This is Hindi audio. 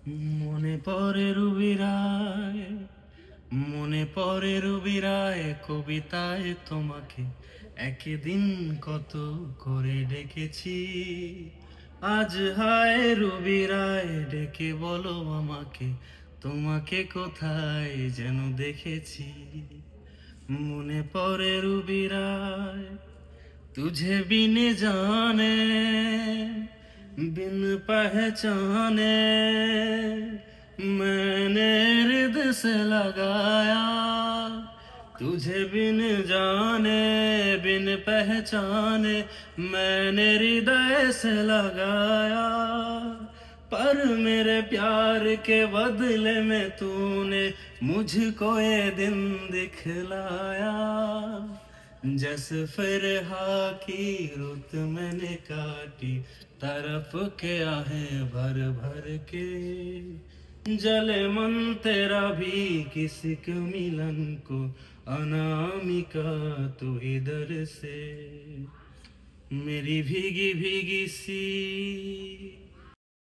মনে পড়ে রুবি রায়, মনে পড়ে রুবি রায় কবিতায় তোমাকে একদিন কত করে ডেকেছি। আজ হায় রুবি রায় ডেকে বলো আমাকে, তোমাকে কোথায় যেন দেখেছি। মনে পড়ে রুবি রায়, तुझे बिन जाने बिन पहचाने मैंने हृदय से लगाया। तुझे बिन जाने बिन पहचाने मैंने हृदय से लगाया। पर मेरे प्यार के बदले में तूने मुझको ये दिन दिखलाया। जैसे फिर की रुत मैंने काटी, तरफ के आहें भर भर के जले मन तेरा भी किसी के मिलन को अनामिका तू इधर से। मेरी भीगी भीगी सी